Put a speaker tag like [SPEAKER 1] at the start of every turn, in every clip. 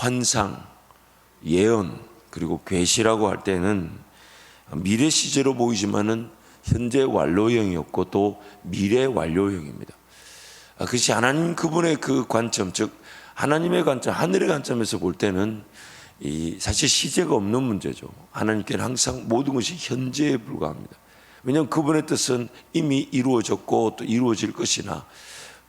[SPEAKER 1] 환상, 예언, 그리고 계시라고 할 때는 미래 시제로 보이지만은 현재 완료형이었고 또 미래 완료형입니다. 그것이 하나님 그분의 그 관점, 즉 하나님의 관점, 하늘의 관점에서 볼 때는 사실 시제가 없는 문제죠. 하나님께는 항상 모든 것이 현재에 불과합니다. 왜냐하면 그분의 뜻은 이미 이루어졌고 또 이루어질 것이나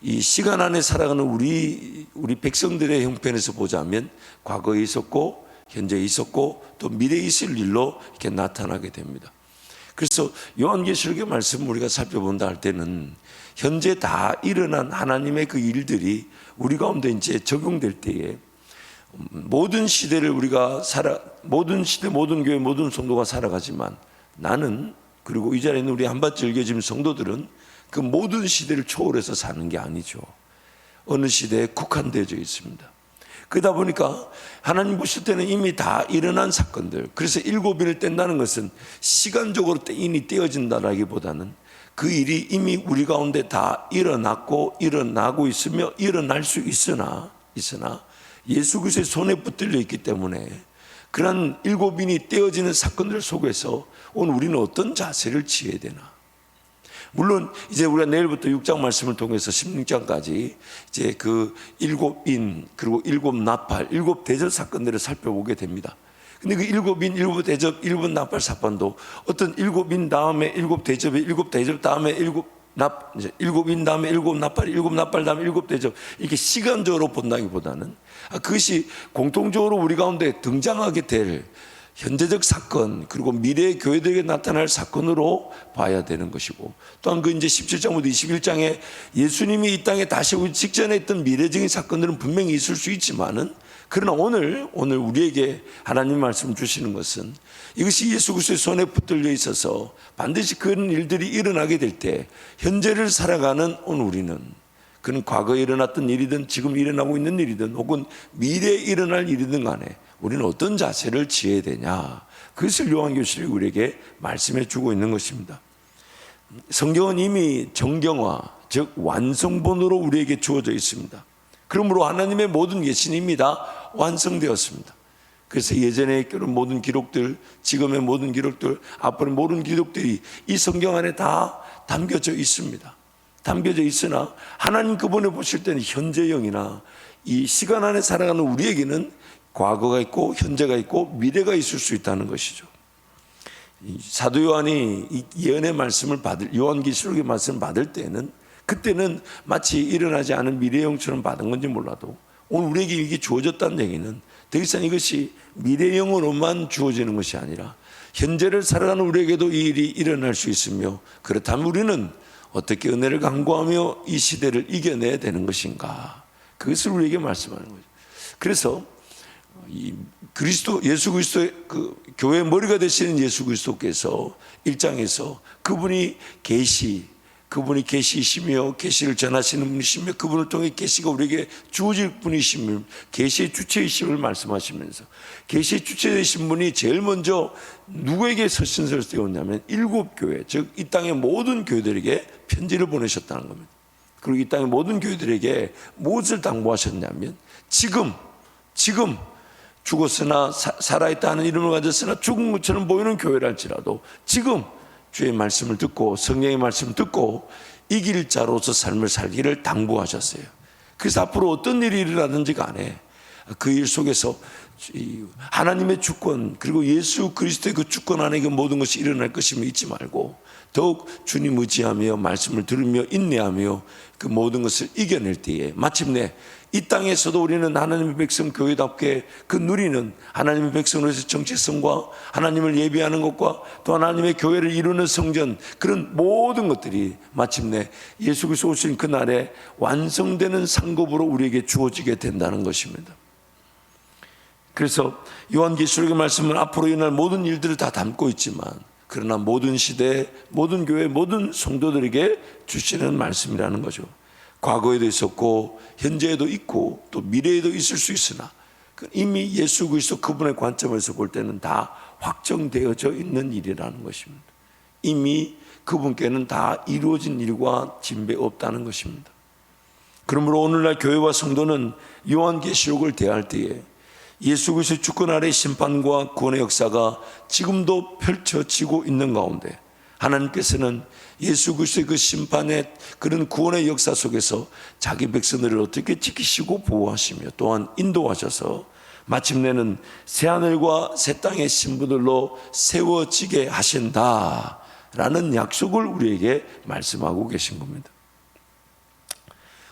[SPEAKER 1] 이 시간 안에 살아가는 우리 백성들의 형편에서 보자면 과거에 있었고 현재에 있었고 또 미래에 있을 일로 이렇게 나타나게 됩니다. 그래서 요한계시록의 말씀을 우리가 살펴본다 할 때는 현재 다 일어난 하나님의 그 일들이 우리 가운데 이제 적용될 때에 모든 시대를 우리가 모든 시대, 모든 교회, 모든 성도가 살아가지만 나는, 그리고 이 자리에 있는 우리 한밭 열겨진 성도들은 그 모든 시대를 초월해서 사는 게 아니죠. 어느 시대에 국한되어져 있습니다. 그러다 보니까 하나님 보실 때는 이미 다 일어난 사건들, 그래서 일곱인을 뗀다는 것은 시간적으로 인이 떼어진다라기보다는 그 일이 이미 우리 가운데 다 일어났고 일어나고 있으며 일어날 수 있으나 예수 그리스도의 손에 붙들려 있기 때문에 그런 일곱인이 떼어지는 사건들 속에서 오늘 우리는 어떤 자세를 취해야 되나. 물론 이제 우리가 내일부터 6장 말씀을 통해서 16장까지 이제 그 일곱인 그리고 일곱 나팔, 일곱 대접 사건들을 살펴보게 됩니다. 근데 그 일곱인, 일곱 대접, 일곱 나팔 사건도 어떤 일곱인 다음에 일곱 대접에 일곱 대접 다음에 일곱인 다음에 일곱 나팔 다음에 일곱 대접, 이렇게 시간적으로 본다기보다는 그것이 공통적으로 우리 가운데 등장하게 될 현재적 사건, 그리고 미래의 교회들에게 나타날 사건으로 봐야 되는 것이고, 또한 그 이제 17장부터 21장에 예수님이 이 땅에 다시 오기 직전에 했던 미래적인 사건들은 분명히 있을 수 있지만은, 그러나 오늘 우리에게 하나님 말씀 주시는 것은 이것이 예수 그리스도의 손에 붙들려 있어서 반드시 그런 일들이 일어나게 될 때 현재를 살아가는 오늘 우리는, 그는 과거에 일어났던 일이든 지금 일어나고 있는 일이든 혹은 미래에 일어날 일이든 간에 우리는 어떤 자세를 취해야 되냐, 그것을 요한계시록이 우리에게 말씀해 주고 있는 것입니다. 성경은 이미 정경화, 즉 완성본으로 우리에게 주어져 있습니다. 그러므로 하나님의 모든 계시는 이미 다 완성되었습니다. 그래서 예전에 모든 기록들, 지금의 모든 기록들, 앞으로의 모든 기록들이 이 성경 안에 다 담겨져 있습니다. 담겨져 있으나 하나님 그분을 보실 때는 현재형이나 이 시간 안에 살아가는 우리에게는 과거가 있고 현재가 있고 미래가 있을 수 있다는 것이죠. 사도 요한이 이 예언의 말씀을 요한계시록의 말씀을 받을 때는, 그때는 마치 일어나지 않은 미래형처럼 받은 건지 몰라도 오늘 우리에게 이게 주어졌다는 얘기는 더 이상 이것이 미래형으로만 주어지는 것이 아니라 현재를 살아가는 우리에게도 이 일이 일어날 수 있으며, 그렇다면 우리는 어떻게 은혜를 강구하며 이 시대를 이겨내야 되는 것인가, 그것을 우리에게 말씀하는 거죠. 그래서 예수 그리스도의 그 교회의 머리가 되시는 예수 그리스도께서 1장에서 그분이 계시이시며 계시를 전하시는 분이시며 그분을 통해 계시가 우리에게 주어질 분이시며 계시의 주체이심을 말씀하시면서, 계시의 주체 되신 분이 제일 먼저 누구에게 서신서를 띄웠냐면 일곱 교회, 즉 이 땅의 모든 교회들에게 편지를 보내셨다는 겁니다. 그리고 이 땅의 모든 교회들에게 무엇을 당부하셨냐면, 지금 죽었으나 살아있다는 이름을 가졌으나 죽은 것처럼 보이는 교회랄지라도 지금 주의 말씀을 듣고 성령의 말씀을 듣고 이길 자로서 삶을 살기를 당부하셨어요. 그래서 앞으로 어떤 일이 일어나든지 간에 그 일 속에서 하나님의 주권, 그리고 예수 그리스도의 그 주권 안에 그 모든 것이 일어날 것임을 잊지 말고 더욱 주님 의지하며 말씀을 들으며 인내하며 그 모든 것을 이겨낼 때에 마침내 이 땅에서도 우리는 하나님의 백성 교회답게 그 누리는 하나님의 백성으로서 정체성과 하나님을 예비하는 것과 또 하나님의 교회를 이루는 성전, 그런 모든 것들이 마침내 예수 그리스도 오신 그날에 완성되는 상급으로 우리에게 주어지게 된다는 것입니다. 그래서 요한계시록의 말씀은 앞으로 일어날 모든 일들을 다 담고 있지만, 그러나 모든 시대, 모든 교회, 모든 성도들에게 주시는 말씀이라는 거죠. 과거에도 있었고 현재에도 있고 또 미래에도 있을 수 있으나 이미 예수 그리스도 그분의 관점에서 볼 때는 다 확정되어져 있는 일이라는 것입니다. 이미 그분께는 다 이루어진 일과 진배 없다는 것입니다. 그러므로 오늘날 교회와 성도는 요한계시록을 대할 때에 예수 그리스도의 주권 아래 심판과 구원의 역사가 지금도 펼쳐지고 있는 가운데 하나님께서는 예수 그리스도의 그 심판의 그런 구원의 역사 속에서 자기 백성들을 어떻게 지키시고 보호하시며 또한 인도하셔서 마침내는 새하늘과 새 땅의 신부들로 세워지게 하신다라는 약속을 우리에게 말씀하고 계신 겁니다.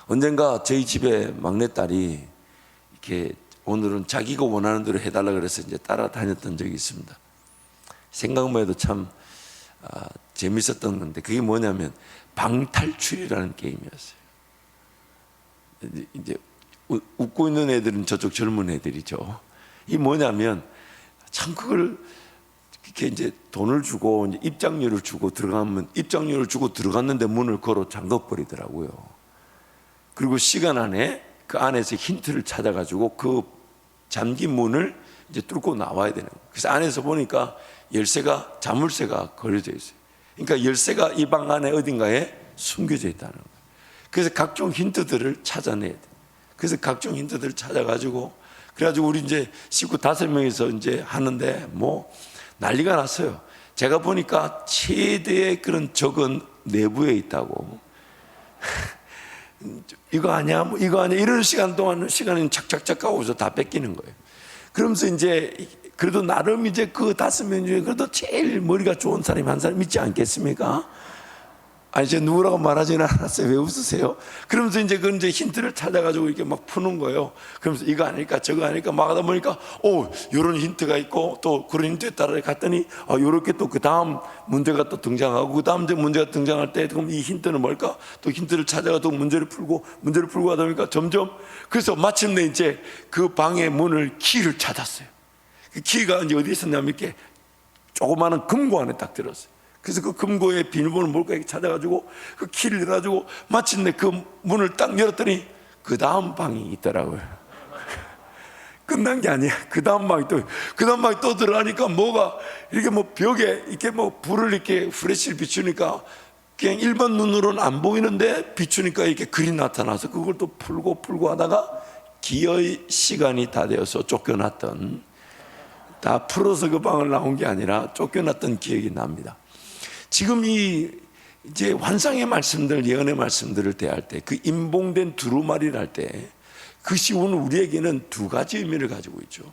[SPEAKER 1] 언젠가 저희 집에 막내딸이 이렇게 오늘은 자기가 원하는 대로 해달라 그래서 이제 따라다녔던 적이 있습니다. 생각만 해도 참 재밌었던 건데, 그게 뭐냐면 방탈출이라는 게임이었어요. 이제 웃고 있는 애들은 저쪽 젊은 애들이죠. 이 뭐냐면 참 그걸 이렇게 이제 돈을 주고 이제 입장료를 주고 들어가면 입장료를 주고 들어갔는데 문을 걸어 잠궈 버리더라고요. 그리고 시간 안에 그 안에서 힌트를 찾아가지고 그 잠긴 문을 이제 뚫고 나와야 되는 거예요. 그래서 안에서 보니까 열쇠가, 자물쇠가 걸려져 있어요. 그러니까 열쇠가 이 방 안에 어딘가에 숨겨져 있다는 거예요. 그래서 각종 힌트들을 찾아내야 돼요. 그래서 각종 힌트들을 찾아가지고, 그래가지고 우리 이제 식구 5명이서 이제 하는데 뭐 난리가 났어요. 제가 보니까 최대의 그런 적은 내부에 있다고. 이거 아니야, 뭐 이거 아니야, 이런 시간 동안 시간은 착착착 하고서 다 뺏기는 거예요. 그러면서 이제 그래도 나름 이제 그 5명 중에 그래도 제일 머리가 좋은 사람이 한 사람 있지 않겠습니까? 아니, 제가 누구라고 말하지는 않았어요. 왜 웃으세요? 그러면서 이제 그 이제 힌트를 찾아가지고 이렇게 막 푸는 거예요. 그러면서 이거 아닐까, 저거 아닐까 막 하다 보니까, 요런 힌트가 있고, 또 그런 힌트에 따라 갔더니, 요렇게 또 그 다음 문제가 또 등장하고, 그 다음 문제가 등장할 때, 그럼 이 힌트는 뭘까? 또 힌트를 찾아가 또 문제를 풀고 하다 보니까 점점, 그래서 마침내 이제 그 방의 문을 키를 찾았어요. 그 키가 이제 어디에 있었냐면 이렇게 조그마한 금고 안에 딱 들었어요. 그래서 그 금고의 비밀번호 뭘까 이렇게 찾아가지고 그 키를 열어가지고 마침내 그 문을 딱 열었더니 그 다음 방이 있더라고요. 끝난 게 아니야. 그 다음 방이 또 들어가니까 뭐가 이렇게 뭐 벽에 이렇게 뭐 불을 이렇게 후레쉬를 비추니까 그냥 일반 눈으로는 안 보이는데 비추니까 이렇게 글이 나타나서 그걸 또 풀고 하다가 기어의 시간이 다 되어서 쫓겨났던, 다 풀어서 그 방을 나온 게 아니라 쫓겨났던 기억이 납니다. 지금 이 이제 환상의 말씀들, 예언의 말씀들을 대할 때, 그 임봉된 두루마리를 할 때, 그것이 오늘 우리에게는 2가지 의미를 가지고 있죠.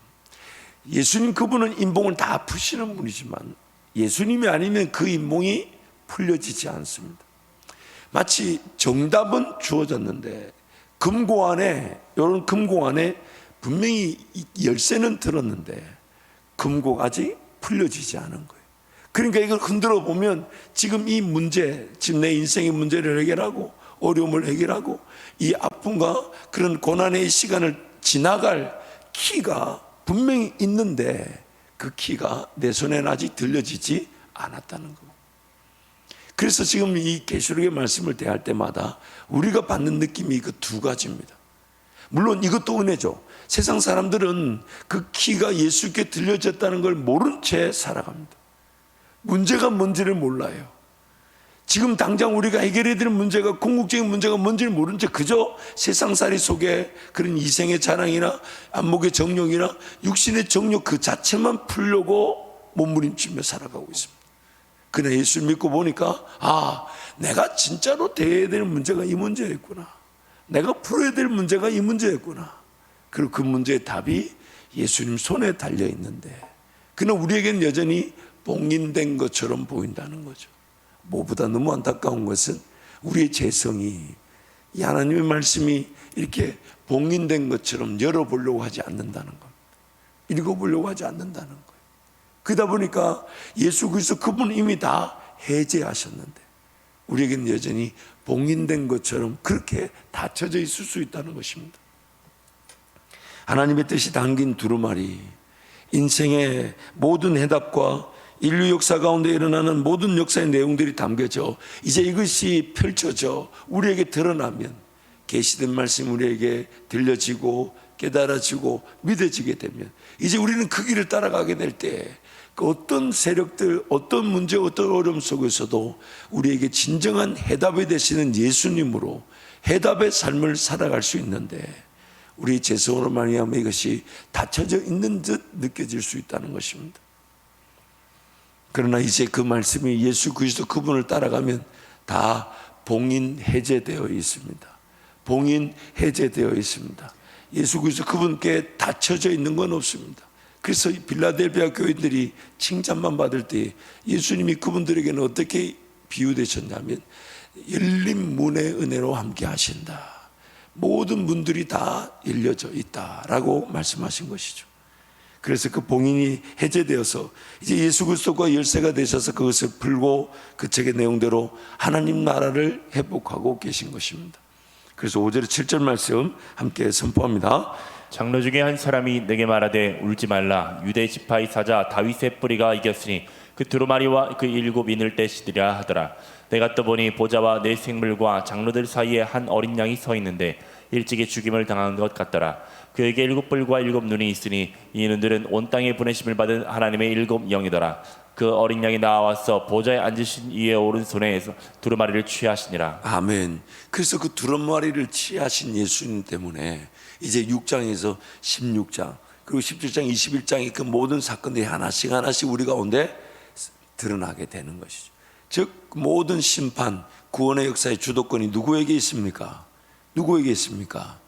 [SPEAKER 1] 예수님, 그분은 임봉을 다 푸시는 분이지만 예수님이 아니면 그 임봉이 풀려지지 않습니다. 마치 정답은 주어졌는데 금고 안에, 이런 금고 안에 분명히 열쇠는 들었는데 금고가 아직 풀려지지 않은 거예요. 그러니까 이걸 흔들어 보면 지금 이 문제, 지금 내 인생의 문제를 해결하고 어려움을 해결하고 이 아픔과 그런 고난의 시간을 지나갈 키가 분명히 있는데 그 키가 내 손에는 아직 들려지지 않았다는 거. 그래서 지금 이 계시록의 말씀을 대할 때마다 우리가 받는 느낌이 그 2가지입니다. 물론 이것도 은혜죠. 세상 사람들은 그 키가 예수께 들려졌다는 걸 모른 채 살아갑니다. 문제가 뭔지를 몰라요. 지금 당장 우리가 해결해야 될 문제가, 궁극적인 문제가 뭔지를 모른 채 그저 세상살이 속에 그런 이생의 자랑이나 안목의 정욕이나 육신의 정욕 그 자체만 풀려고 몸부림치며 살아가고 있습니다. 그러나 예수 믿고 보니까 내가 진짜로 대해야 될 문제가 이 문제였구나, 내가 풀어야 될 문제가 이 문제였구나. 그리고 그 문제의 답이 예수님 손에 달려 있는데, 그러나 우리에게는 여전히 봉인된 것처럼 보인다는 거죠. 무엇보다 너무 안타까운 것은 우리의 재성이 이 하나님의 말씀이 이렇게 봉인된 것처럼 열어보려고 하지 않는다는 겁니다. 읽어보려고 하지 않는다는 거예요. 그러다 보니까 예수 그리스도 그분은 이미 다 해제하셨는데 우리에게는 여전히 봉인된 것처럼 그렇게 닫혀져 있을 수 있다는 것입니다. 하나님의 뜻이 담긴 두루마리, 인생의 모든 해답과 인류 역사 가운데 일어나는 모든 역사의 내용들이 담겨져 이제 이것이 펼쳐져 우리에게 드러나면 계시된 말씀이 우리에게 들려지고 깨달아지고 믿어지게 되면 이제 우리는 그 길을 따라가게 될 때 그 어떤 세력들, 어떤 문제, 어떤 어려움 속에서도 우리에게 진정한 해답이 되시는 예수님으로 해답의 삶을 살아갈 수 있는데 우리 죄성으로 말미암아 이것이 닫혀져 있는 듯 느껴질 수 있다는 것입니다. 그러나 이제 그 말씀이 예수 그리스도 그분을 따라가면 다 봉인 해제되어 있습니다. 봉인 해제되어 있습니다. 예수 그리스도 그분께 닫혀져 있는 건 없습니다. 그래서 빌라델비아 교인들이 칭찬만 받을 때 예수님이 그분들에게는 어떻게 비유되셨냐면 열린 문의 은혜로 함께 하신다. 모든 문들이 다 열려져 있다라고 말씀하신 것이죠. 그래서 그 봉인이 해제되어서 이제 예수 그리스도가 열쇠가 되셔서 그것을 풀고 그 책의 내용대로 하나님 나라를 회복하고 계신 것입니다. 그래서 5절 7절 말씀 함께 선포합니다.
[SPEAKER 2] 장로 중에 한 사람이 내게 말하되 울지 말라. 유대 지파의 사자 다윗의 뿌리가 이겼으니 그 두루마리와 그 7 인을 떼시리라 하더라. 내가 또 보니 보좌와 내 생물과 장로들 사이에 한 어린 양이 서 있는데 일찍이 죽임을 당한 것 같더라. 그에게 7 뿔과 7 눈이 있으니 이 눈들은 온 땅에 보내심을 받은 하나님의 7 영이더라. 그 어린 양이 나와서 보좌에 앉으신 이의 오른손에 두루마리를 취하시니라.
[SPEAKER 1] 아멘. 그래서 그 두루마리를 취하신 예수님 때문에 이제 6장에서 16장 그리고 17장 21장의 그 모든 사건들이 하나씩 우리 가운데 드러나게 되는 것이죠. 즉 모든 심판 구원의 역사의 주도권이 누구에게 있습니까? 누구에게 있습니까?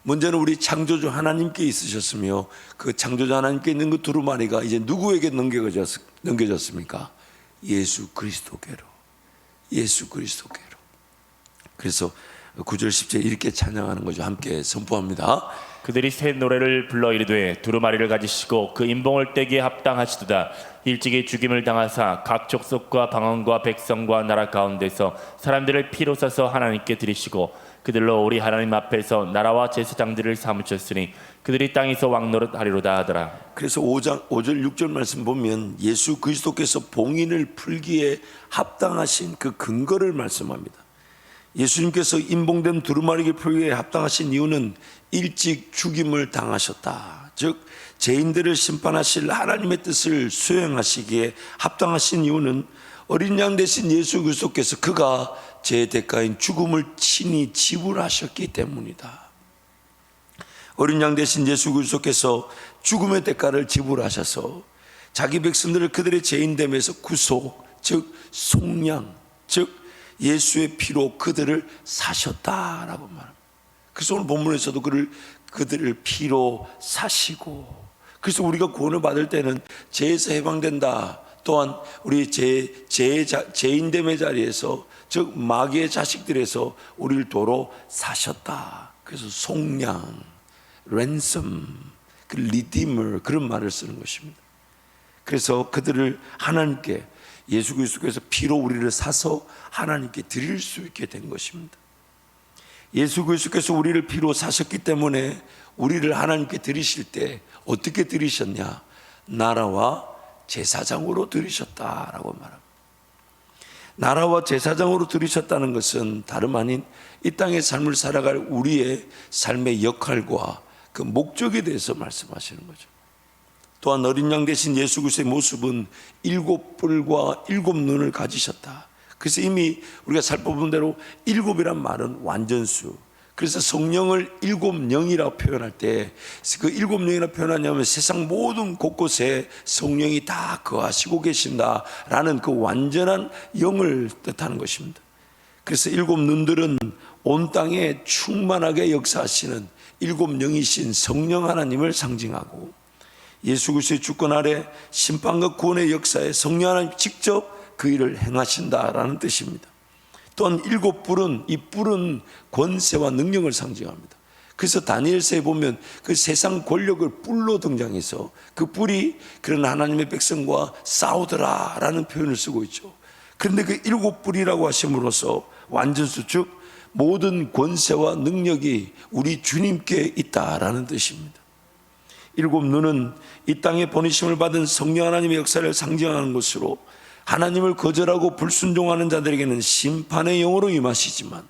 [SPEAKER 1] 먼저는 우리 창조주 하나님께 있으셨으며 그 창조주 하나님께 있는 그 두루마리가 이제 누구에게 넘겨졌습니까? 예수 그리스도께로. 예수 그리스도께로. 그래서 9절 10절 이렇게 찬양하는 거죠. 함께 선포합니다.
[SPEAKER 2] 그들이 새 노래를 불러 이르되 두루마리를 가지시고 그 인봉을 떼기에 합당하시도다. 일찍이 죽임을 당하사 각 족속과 방언과 백성과 나라 가운데서 사람들을 피로 싸서 하나님께 드리시고 그들로 우리 하나님 앞에서 나라와 제사장들을 삼으셨으니 그들이 땅에서 왕노릇하리로다 하더라.
[SPEAKER 1] 그래서 5절 6절 말씀 보면 예수 그리스도께서 봉인을 풀기에 합당하신 그 근거를 말씀합니다. 예수님께서 인봉된 두루마리를 풀기에 합당하신 이유는 일찍 죽임을 당하셨다. 즉 죄인들을 심판하실 하나님의 뜻을 수행하시기에 합당하신 이유는 어린 양 되신 예수 그리스도께서 그가 제 대가인 죽음을 친히 지불하셨기 때문이다. 어린 양 되신 예수 그리스도께서 죽음의 대가를 지불하셔서 자기 백성들을 그들의 죄인됨에서 구속, 즉 속량, 즉 예수의 피로 그들을 사셨다라고 말합니다. 그래서 오늘 본문에서도 그들을 피로 사시고, 그래서 우리가 구원을 받을 때는 죄에서 해방된다. 또한 우리 죄인됨의 자리에서, 즉 마귀의 자식들에서 우리를 도로 사셨다. 그래서 속량, ransom, 그 redeemer, 그런 말을 쓰는 것입니다. 그래서 그들을 하나님께, 예수 그리스도께서 피로 우리를 사서 하나님께 드릴 수 있게 된 것입니다. 예수 그리스도께서 우리를 피로 사셨기 때문에 우리를 하나님께 드리실 때 어떻게 드리셨냐? 나라와 제사장으로 드리셨다라고 말합니다. 나라와 제사장으로 드리셨다는 것은 다름 아닌 이 땅의 삶을 살아갈 우리의 삶의 역할과 그 목적에 대해서 말씀하시는 거죠. 또한 어린 양 되신 예수 그리스도의 모습은 7 뿔과 7 눈을 가지셨다. 그래서 이미 우리가 살펴본 대로 7이란 말은 완전수. 그래서 성령을 7 영이라고 표현할 때 그 7 영이라고 표현하냐면 세상 모든 곳곳에 성령이 다 거하시고 계신다라는 그 완전한 영을 뜻하는 것입니다. 그래서 7 눈들은 온 땅에 충만하게 역사하시는 7 영이신 성령 하나님을 상징하고, 예수 그리스도의 주권 아래 심판과 구원의 역사에 성령 하나님 직접 그 일을 행하신다라는 뜻입니다. 또한 7 뿔은, 이 뿔은 권세와 능력을 상징합니다. 그래서 다니엘서에 보면 그 세상 권력을 뿔로 등장해서 그 뿔이 그런 하나님의 백성과 싸우더라라는 표현을 쓰고 있죠. 그런데 그 7 뿔이라고 하심으로써 완전수, 즉 모든 권세와 능력이 우리 주님께 있다라는 뜻입니다. 7 눈은 이 땅에 보내심을 받은 성령 하나님의 역사를 상징하는 것으로 하나님을 거절하고 불순종하는 자들에게는 심판의 영으로 임하시지만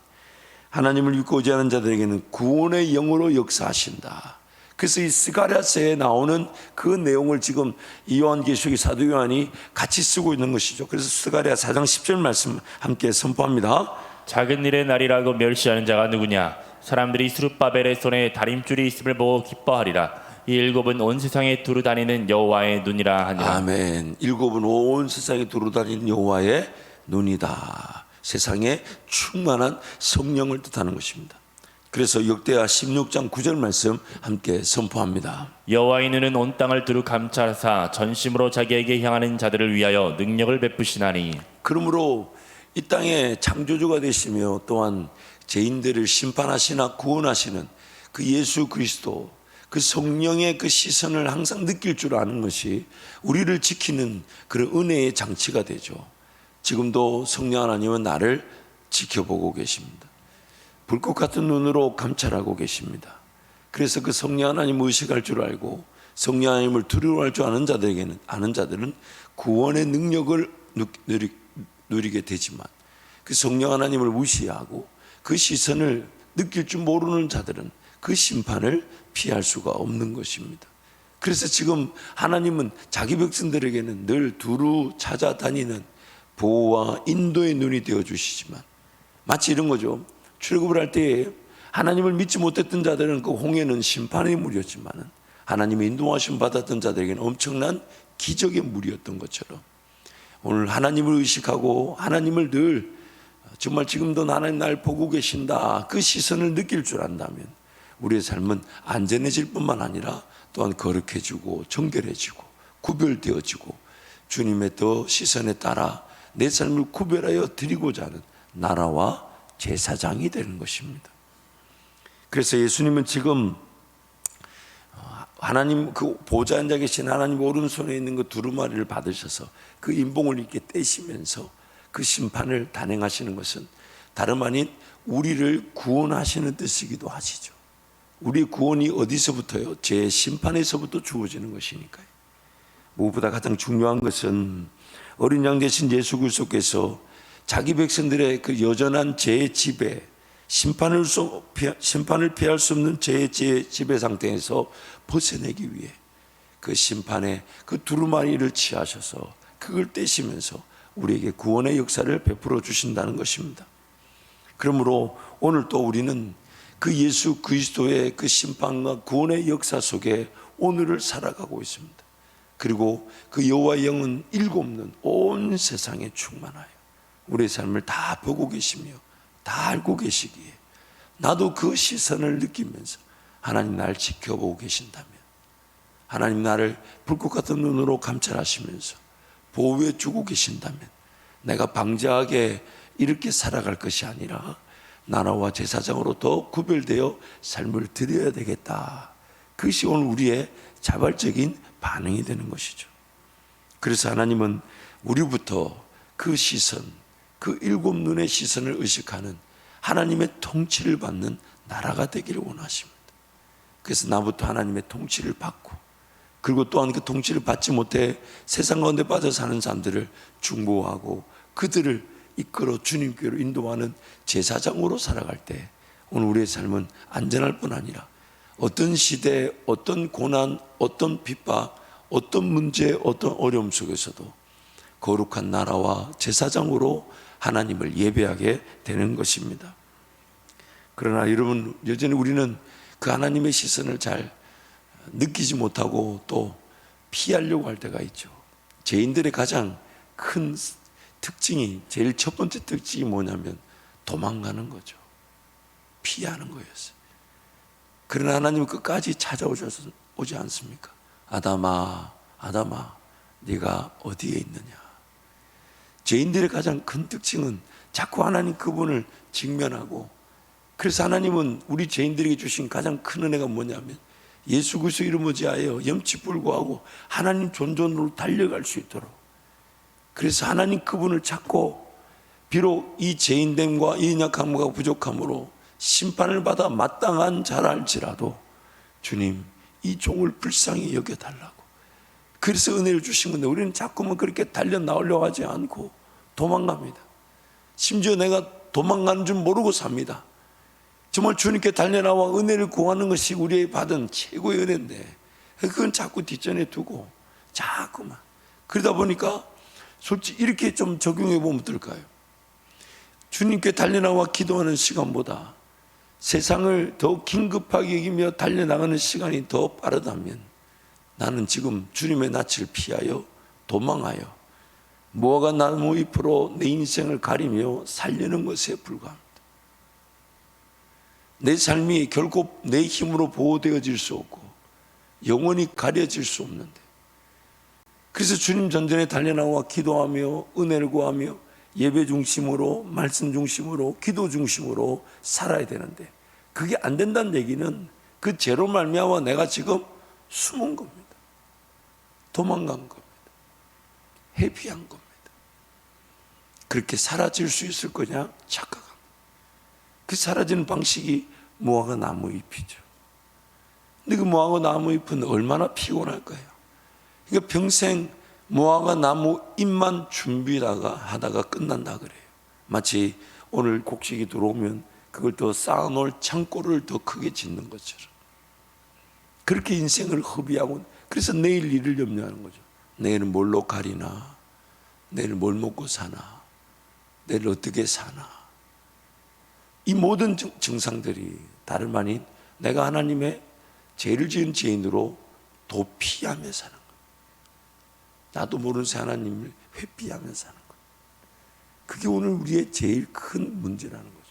[SPEAKER 1] 하나님을 믿고 의지하는 자들에게는 구원의 영으로 역사하신다. 그래서 이 스가랴서에 나오는 그 내용을 지금 요한계시록의 사도 요한이 같이 쓰고 있는 것이죠. 그래서 스가랴 4장 10절 말씀 함께 선포합니다.
[SPEAKER 2] 작은 일의 날이라고 멸시하는 자가 누구냐? 사람들이 스룹바벨의 손에 다림줄이 있음을 보고 기뻐하리라. 이 일곱은 온 세상에 두루 다니는 여호와의 눈이라 하니라.
[SPEAKER 1] 아멘. 일곱은 온 세상에 두루다니는 여호와의 눈이다. 세상에 충만한 성령을 뜻하는 것입니다. 그래서 역대하 16장 9절 말씀 함께 선포합니다.
[SPEAKER 2] 여호와의 눈은 온 땅을 두루 감찰하사 전심으로 자기에게 향하는 자들을 위하여 능력을 베푸시나니.
[SPEAKER 1] 그러므로 이 땅에 창조주가 되시며 또한 죄인들을 심판하시나 구원하시는 그 예수 그리스도, 그 성령의 그 시선을 항상 느낄 줄 아는 것이 우리를 지키는 그런 은혜의 장치가 되죠. 지금도 성령 하나님은 나를 지켜보고 계십니다. 불꽃 같은 눈으로 감찰하고 계십니다. 그래서 그 성령 하나님 의식할 줄 알고 성령 하나님을 두려워할 줄 아는 자들은 구원의 능력을 누리게 되지만, 그 성령 하나님을 무시하고 그 시선을 느낄 줄 모르는 자들은 그 심판을 피할 수가 없는 것입니다. 그래서 지금 하나님은 자기 백성들에게는 늘 두루 찾아다니는 보호와 인도의 눈이 되어 주시지만, 마치 이런 거죠. 출애굽을 할 때에 하나님을 믿지 못했던 자들은 그 홍해는 심판의 물이었지만 하나님의 인도하심 받았던 자들에게는 엄청난 기적의 물이었던 것처럼, 오늘 하나님을 의식하고 하나님을 늘 정말 지금도 하나님 날 보고 계신다, 그 시선을 느낄 줄 안다면 우리의 삶은 안전해질 뿐만 아니라 또한 거룩해지고 정결해지고 구별되어지고 주님의 더 시선에 따라 내 삶을 구별하여 드리고자 하는 나라와 제사장이 되는 것입니다. 그래서 예수님은 지금 하나님 그 보좌 앉아 계신 하나님 오른손에 있는 그 두루마리를 받으셔서 그 인봉을 이렇게 떼시면서 그 심판을 단행하시는 것은 다름 아닌 우리를 구원하시는 뜻이기도 하시죠. 우리의 구원이 어디서부터요? 제 심판에서부터 주어지는 것이니까요. 무엇보다 가장 중요한 것은 어린 양 되신 예수 그리스도께서 자기 백성들의 그 여전한 죄의 지배, 심판을 피할 수 없는 죄의 지배 상태에서 벗어내기 위해 그 심판의 그 두루마리를 취하셔서 그걸 떼시면서 우리에게 구원의 역사를 베풀어 주신다는 것입니다. 그러므로 오늘 또 우리는 그 예수 그리스도의 그 심판과 구원의 역사 속에 오늘을 살아가고 있습니다. 그리고 그 여호와의 영은 일곱는 온 세상에 충만하여 우리의 삶을 다 보고 계시며 다 알고 계시기에 나도 그 시선을 느끼면서 하나님 나를 지켜보고 계신다면, 하나님 나를 불꽃 같은 눈으로 감찰하시면서 보호해 주고 계신다면 내가 방자하게 이렇게 살아갈 것이 아니라 나라와 제사장으로 더 구별되어 삶을 드려야 되겠다. 그것이 오늘 우리의 자발적인 반응이 되는 것이죠. 그래서 하나님은 우리부터 그 시선, 그 일곱 눈의 시선을 의식하는 하나님의 통치를 받는 나라가 되기를 원하십니다. 그래서 나부터 하나님의 통치를 받고, 그리고 또한 그 통치를 받지 못해 세상 가운데 빠져 사는 사람들을 중보하고 그들을 이끌어 주님께로 인도하는 제사장으로 살아갈 때 오늘 우리의 삶은 안전할 뿐 아니라 어떤 시대, 어떤 고난, 어떤 핍박, 어떤 문제, 어떤 어려움 속에서도 거룩한 나라와 제사장으로 하나님을 예배하게 되는 것입니다. 그러나 여러분, 여전히 우리는 그 하나님의 시선을 잘 느끼지 못하고 또 피하려고 할 때가 있죠. 죄인들의 가장 큰 특징이, 제일 첫 번째 특징이 뭐냐면 도망가는 거죠. 피하는 거였어요. 그러나 하나님은 끝까지 찾아오지 않습니까? 아담아, 아담아, 네가 어디에 있느냐. 죄인들의 가장 큰 특징은 자꾸 하나님 그분을 직면하고, 그래서 하나님은 우리 죄인들에게 주신 가장 큰 은혜가 뭐냐면 예수 그리스도 이름을 지하여 염치불구하고 하나님 존존으로 달려갈 수 있도록, 그래서 하나님 그분을 찾고, 비록 이 죄인됨과 이 연약함과 부족함으로 심판을 받아 마땅한 자랄지라도 주님 이 종을 불쌍히 여겨달라고, 그래서 은혜를 주신 건데 우리는 자꾸만 그렇게 달려 나오려고 하지 않고 도망갑니다. 심지어 내가 도망가는 줄 모르고 삽니다. 정말 주님께 달려나와 은혜를 구하는 것이 우리의 받은 최고의 은혜인데 그건 자꾸 뒷전에 두고 자꾸만, 그러다 보니까 솔직히 이렇게 좀 적용해 보면 어떨까요? 주님께 달려나와 기도하는 시간보다 세상을 더 긴급하게 여기며 달려나가는 시간이 더 빠르다면 나는 지금 주님의 낯을 피하여 도망하여 무화과 나무 잎으로 내 인생을 가리며 살려는 것에 불과합니다. 내 삶이 결코 내 힘으로 보호되어질 수 없고 영원히 가려질 수 없는데, 그래서 주님 전전에 달려나와 기도하며 은혜를 구하며 예배 중심으로, 말씀 중심으로, 기도 중심으로 살아야 되는데, 그게 안 된다는 얘기는 그 죄로 말미암아 내가 지금 숨은 겁니다. 도망간 겁니다. 회피한 겁니다. 그렇게 사라질 수 있을 거냐? 착각합니다. 그 사라지는 방식이 무화과 나무 잎이죠. 근데 그 무화과 나무 잎은 얼마나 피곤할 거예요. 그러니까 평생 무화과 나무 잎만 하다가 끝난다 그래요. 마치 오늘 곡식이 들어오면 그걸 더 쌓아놓을 창고를 더 크게 짓는 것처럼, 그렇게 인생을 허비하고, 그래서 내일 일을 염려하는 거죠. 내일은 뭘로 가리나, 내일 뭘 먹고 사나, 내일 어떻게 사나. 이 모든 증상들이 다름 아닌 내가 하나님의 죄를 지은 죄인으로 도피하며 사는 거예요. 나도 모르는 새 하나님을 회피하며 사는 거예요. 그게 오늘 우리의 제일 큰 문제라는 거죠.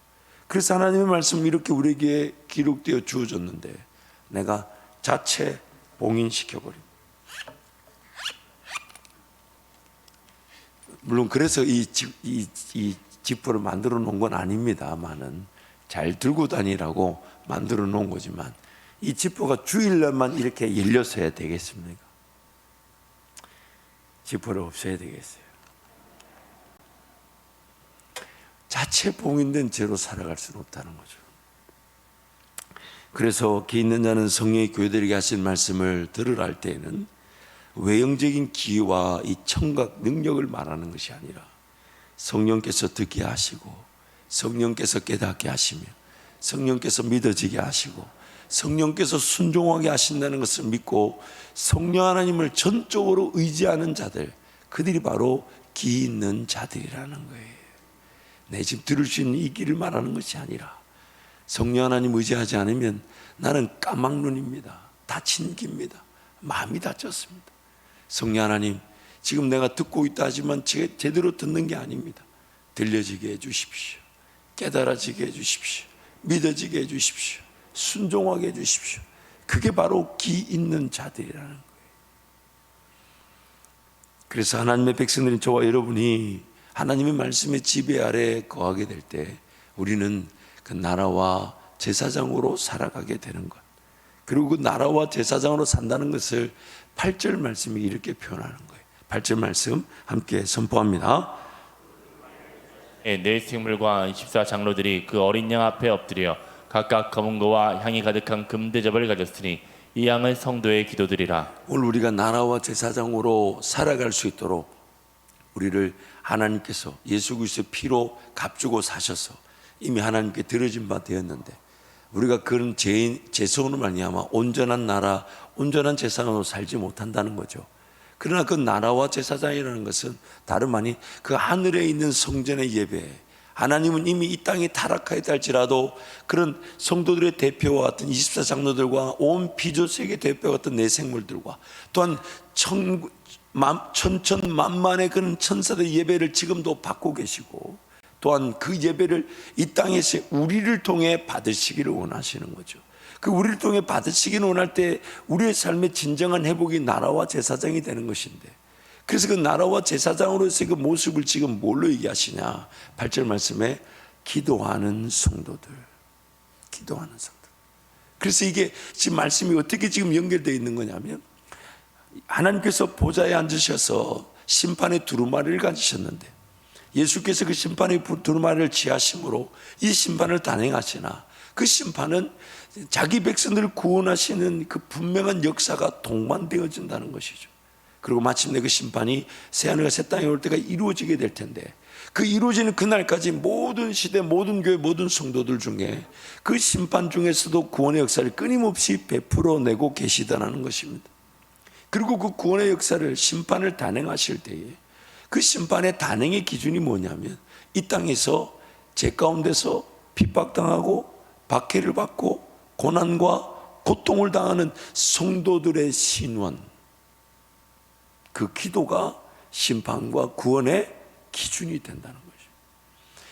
[SPEAKER 1] 그래서 하나님의 말씀이 이렇게 우리에게 기록되어 주어졌는데 내가 자체 봉인시켜버립니다. 물론 그래서 이 지퍼를 만들어 놓은 건 아닙니다만은, 잘 들고 다니라고 만들어 놓은 거지만, 이 지퍼가 주일날만 이렇게 열렸어야 되겠습니까? 지퍼를 없애야 되겠어요. 자체 봉인된 죄로 살아갈 수는 없다는 거죠. 그래서 기 있는 자는 성령이 교회들에게 하신 말씀을 들으라 할 때에는 외형적인 기와 이 청각 능력을 말하는 것이 아니라 성령께서 듣게 하시고, 성령께서 깨닫게 하시며, 성령께서 믿어지게 하시고, 성령께서 순종하게 하신다는 것을 믿고 성령 하나님을 전적으로 의지하는 자들, 그들이 바로 기 있는 자들이라는 거예요. 내 집 들을 수 있는 이 길을 말하는 것이 아니라, 성령 하나님 의지하지 않으면 나는 까막눈입니다. 다친 귀입니다. 마음이 다쳤습니다. 성령 하나님, 지금 내가 듣고 있다 하지만 제대로 듣는 게 아닙니다. 들려지게 해주십시오. 깨달아지게 해주십시오. 믿어지게 해주십시오. 순종하게 해주십시오. 그게 바로 기 있는 자들이라는 거예요. 그래서 하나님의 백성들인 저와 여러분이 하나님의 말씀의 지배 아래 거하게 될 때 우리는 그 나라와 제사장으로 살아가게 되는 것, 그리고 그 나라와 제사장으로 산다는 것을 8절 말씀이 이렇게 표현하는 거예요. 8절 말씀 함께 선포합니다.
[SPEAKER 2] 네 생물과 24장로들이 그 어린 양 앞에 엎드려 각각 검은 거와 향이 가득한 금대접을 가졌으니 이 양은 성도의 기도드리라.
[SPEAKER 1] 오늘 우리가 나라와 제사장으로 살아갈 수 있도록 우리를 하나님께서 예수 그리스도의 피로 값주고 사셔서 이미 하나님께 드려진 바 되었는데, 우리가 그런 제사원으로 말미암아 온전한 나라, 온전한 제사장으로 살지 못한다는 거죠. 그러나 그 나라와 제사장이라는 것은 다름 아닌 그 하늘에 있는 성전의 예배, 하나님은 이미 이 땅이 타락하였다 할지라도 그런 성도들의 대표와 같은 24장로들과 온 피조세계 대표 같은 내 생물들과 또한 천천만만의 그런 천사들의 예배를 지금도 받고 계시고, 또한 그 예배를 이 땅에서 우리를 통해 받으시기를 원하시는 거죠. 그 우리를 통해 받으시기를 원할 때 우리의 삶의 진정한 회복이 나라와 제사장이 되는 것인데, 그래서 그 나라와 제사장으로서의 그 모습을 지금 뭘로 얘기하시냐? 8절 말씀에 기도하는 성도들, 기도하는 성도들. 그래서 이게 지금 말씀이 어떻게 지금 연결되어 있는 거냐면, 하나님께서 보좌에 앉으셔서 심판의 두루마리를 가지셨는데 예수께서 그 심판의 두루마리를 취하심으로 이 심판을 단행하시나, 그 심판은 자기 백성들을 구원하시는 그 분명한 역사가 동반되어진다는 것이죠. 그리고 마침내 그 심판이 새하늘과 새 땅에 올 때가 이루어지게 될 텐데, 그 이루어지는 그날까지 모든 시대, 모든 교회, 모든 성도들 중에 그 심판 중에서도 구원의 역사를 끊임없이 베풀어내고 계시다는 것입니다. 그리고 그 구원의 역사를, 심판을 단행하실 때에 그 심판의 단행의 기준이 뭐냐면, 이 땅에서 죄 가운데서 핍박당하고 박해를 받고 고난과 고통을 당하는 성도들의 신원, 그 기도가 심판과 구원의 기준이 된다는 거죠.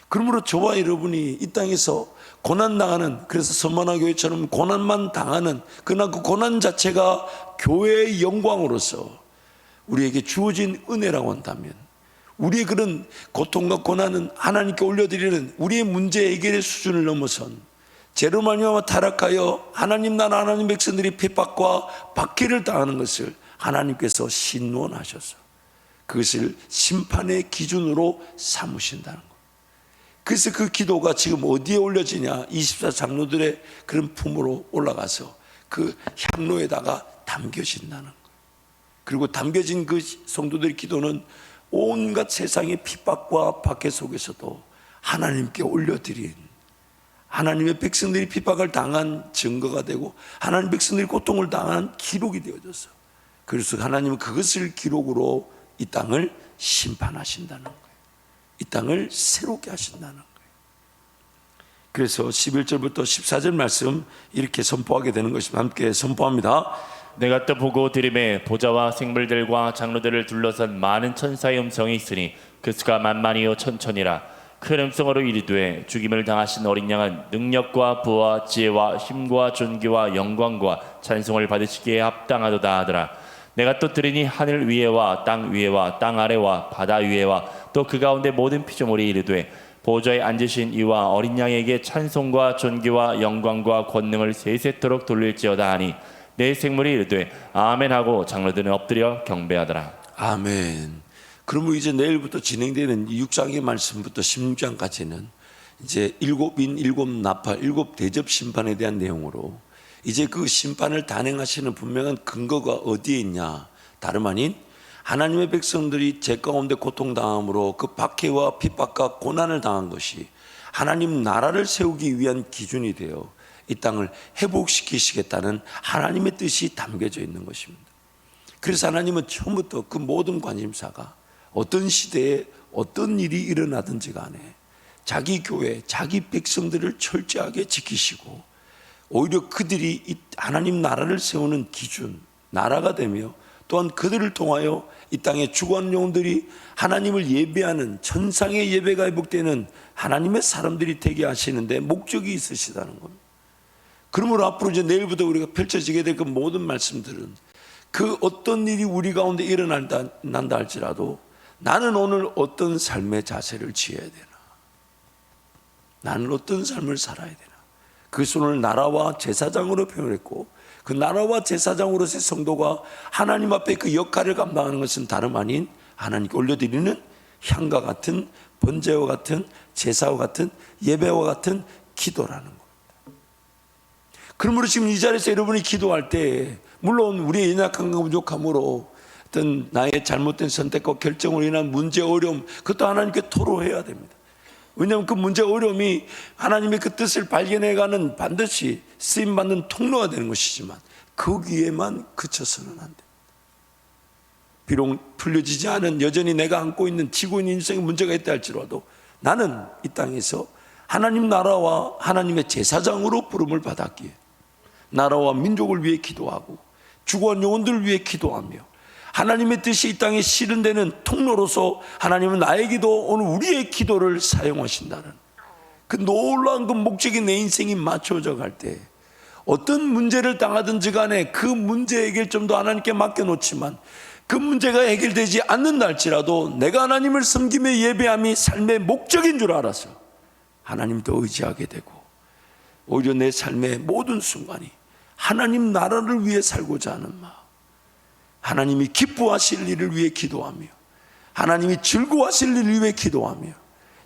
[SPEAKER 1] 그러므로 저와 여러분이 이 땅에서 고난당하는, 그래서 서머나 교회처럼 고난만 당하는, 그러나 그 고난 자체가 교회의 영광으로서 우리에게 주어진 은혜라고 한다면, 우리의 그런 고통과 고난은 하나님께 올려드리는 우리의 문제 해결의 수준을 넘어선, 죄로 말미암아 타락하여 하나님 나라 하나님 백성들이 핍박과 박해를 당하는 것을 하나님께서 신원하셔서 그것을 심판의 기준으로 삼으신다는 것. 그래서 그 기도가 지금 어디에 올려지냐, 24 장로들의 그런 품으로 올라가서 그 향로에다가 담겨진다는 것. 그리고 담겨진 그 성도들의 기도는 온갖 세상의 핍박과 박해 속에서도 하나님께 올려드린, 하나님의 백성들이 핍박을 당한 증거가 되고 하나님 백성들이 고통을 당한 기록이 되어져서, 그래서 하나님은 그것을 기록으로 이 땅을 심판하신다는 거예요. 이 땅을 새롭게 하신다는 거예요. 그래서 11절부터 14절 말씀 이렇게 선포하게 되는 것입니다. 함께 선포합니다.
[SPEAKER 2] 내가 또 보고 들음에 보좌와 생물들과 장로들을 둘러싼 많은 천사의 음성이 있으니 그 수가 만만이요 천천이라. 큰 음성으로 이르되 죽임을 당하신 어린 양은 능력과 부와 지혜와 힘과 존귀와 영광과 찬송을 받으시기에 합당하도다 하더라. 내가 또 들으니 하늘 위에와 땅 위에와 땅 아래와 바다 위에와 또 그 가운데 모든 피조물이 이르되 보좌에 앉으신 이와 어린 양에게 찬송과 존귀와 영광과 권능을 세세토록 돌릴지어다 하니 내 생물이 이르되 아멘 하고 장로들은 엎드려 경배하더라.
[SPEAKER 1] 아멘. 그러면 이제 내일부터 진행되는 6장의 말씀부터 16장까지는 이제 일곱 인, 일곱 나팔, 일곱 대접 심판에 대한 내용으로, 이제 그 심판을 단행하시는 분명한 근거가 어디에 있냐, 다름 아닌 하나님의 백성들이 죄 가운데 고통당함으로 그 박해와 핍박과 고난을 당한 것이 하나님 나라를 세우기 위한 기준이 되어 이 땅을 회복시키시겠다는 하나님의 뜻이 담겨져 있는 것입니다. 그래서 하나님은 처음부터 그 모든 관심사가 어떤 시대에 어떤 일이 일어나든지 간에 자기 교회, 자기 백성들을 철저하게 지키시고 오히려 그들이 이 하나님 나라를 세우는 기준, 나라가 되며, 또한 그들을 통하여 이 땅의 주관 영혼들이 하나님을 예배하는 천상의 예배가 회복되는 하나님의 사람들이 되게 하시는데 목적이 있으시다는 겁니다. 그러므로 앞으로 이제 내일부터 우리가 펼쳐지게 될 그 모든 말씀들은 그 어떤 일이 우리 가운데 일어난다 할지라도 나는 오늘 어떤 삶의 자세를 취해야 되나, 나는 어떤 삶을 살아야 되나, 그것을 오늘 나라와 제사장으로 표현했고, 그 나라와 제사장으로서의 성도가 하나님 앞에 그 역할을 감당하는 것은 다름 아닌 하나님께 올려드리는 향과 같은, 번제와 같은, 제사와 같은, 예배와 같은 기도라는 겁니다. 그러므로 지금 이 자리에서 여러분이 기도할 때, 물론 우리의 연약함과 부족함으로 어떤 나의 잘못된 선택과 결정으로 인한 문제, 어려움, 그것도 하나님께 토로해야 됩니다. 왜냐하면 그 문제, 어려움이 하나님의 그 뜻을 발견해가는 반드시 쓰임받는 통로가 되는 것이지만 거기에만 그쳐서는 안 됩니다. 비록 풀려지지 않은, 여전히 내가 안고 있는 지고 있는 인생의 문제가 있다 할지라도 나는 이 땅에서 하나님 나라와 하나님의 제사장으로 부름을 받았기에 나라와 민족을 위해 기도하고 주관 영혼들을 위해 기도하며 하나님의 뜻이 이 땅에 실현되는 통로로서 하나님은 나에게도 오늘 우리의 기도를 사용하신다는 그 놀라운 그 목적이 내 인생이 맞춰져 갈 때 어떤 문제를 당하든지 간에 그 문제 해결점도 하나님께 맡겨놓지만 그 문제가 해결되지 않는다 할지라도 내가 하나님을 섬기며 예배함이 삶의 목적인 줄 알아서 하나님도 의지하게 되고 오히려 내 삶의 모든 순간이 하나님 나라를 위해 살고자 하는 마음, 하나님이 기뻐하실 일을 위해 기도하며 하나님이 즐거워하실 일을 위해 기도하며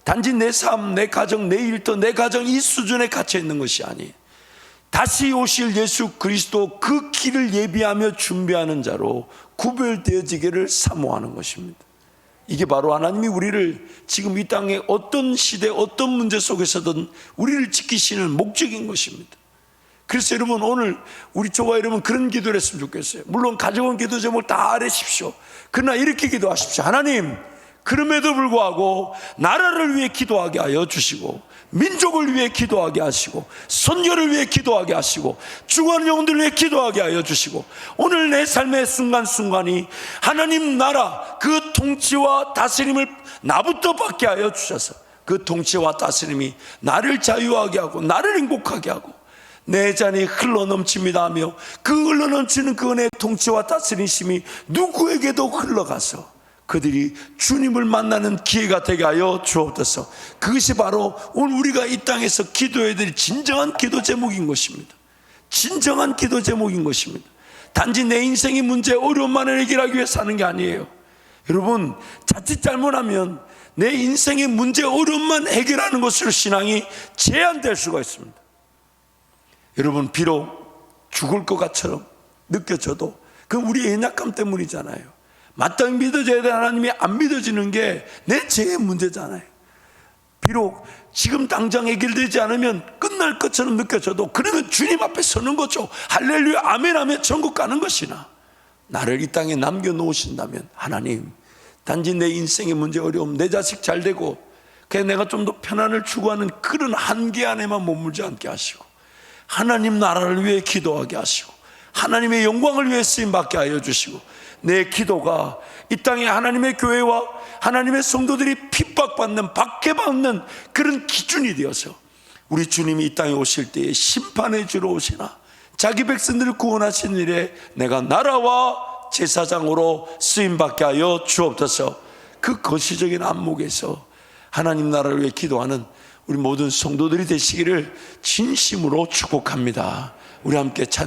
[SPEAKER 1] 단지 내 삶, 내 가정, 내 일터, 내 가정 이 수준에 갇혀 있는 것이 아니 다시 오실 예수 그리스도 그 길을 예비하며 준비하는 자로 구별되어지기를 사모하는 것입니다. 이게 바로 하나님이 우리를 지금 이 땅에 어떤 시대, 어떤 문제 속에서든 우리를 지키시는 목적인 것입니다. 그래서 여러분 오늘 우리 저와 여러분 그런 기도를 했으면 좋겠어요. 물론 가져온 기도 제목을 다 아뢰십시오. 그러나 이렇게 기도하십시오. 하나님, 그럼에도 불구하고 나라를 위해 기도하게 하여 주시고, 민족을 위해 기도하게 하시고, 선교를 위해 기도하게 하시고, 죽어가는 영혼들을 위해 기도하게 하여 주시고, 오늘 내 삶의 순간순간이 하나님 나라 그 통치와 다스림을 나부터 받게 하여 주셔서 그 통치와 다스림이 나를 자유하게 하고 나를 행복하게 하고 내 잔이 흘러넘칩니다 하며, 그 흘러넘치는 그 은혜의 통치와 다스림심이 누구에게도 흘러가서 그들이 주님을 만나는 기회가 되게 하여 주옵소서. 그것이 바로 오늘 우리가 이 땅에서 기도해야 될 진정한 기도 제목인 것입니다. 진정한 기도 제목인 것입니다. 단지 내 인생의 문제, 어려움만을 해결하기 위해 사는 게 아니에요. 여러분, 자칫 잘못하면 내 인생의 문제, 어려움만 해결하는 것으로 신앙이 제한될 수가 있습니다. 여러분, 비록 죽을 것 같처럼 느껴져도 그건 우리의 연약함 때문이잖아요. 마땅히 믿어져야 될 하나님이 안 믿어지는 게 내 죄의 문제잖아요. 비록 지금 당장 해결되지 않으면 끝날 것처럼 느껴져도 그러면 주님 앞에 서는 거죠. 할렐루야 아멘 하며 천국 가는 것이나, 나를 이 땅에 남겨놓으신다면 하나님, 단지 내 인생의 문제, 어려움, 내 자식 잘 되고 그냥 내가 좀 더 편안을 추구하는 그런 한계 안에만 머물지 않게 하시고, 하나님 나라를 위해 기도하게 하시고 하나님의 영광을 위해 쓰임받게 하여 주시고, 내 기도가 이 땅에 하나님의 교회와 하나님의 성도들이 핍박받는, 박해받는 그런 기준이 되어서 우리 주님이 이 땅에 오실 때에 심판해 주러 오시나 자기 백성들을 구원하시는 일에 내가 나라와 제사장으로 쓰임받게 하여 주옵소서. 그 거시적인 안목에서 하나님 나라를 위해 기도하는 우리 모든 성도들이 되시기를 진심으로 축복합니다. 우리 함께 찬양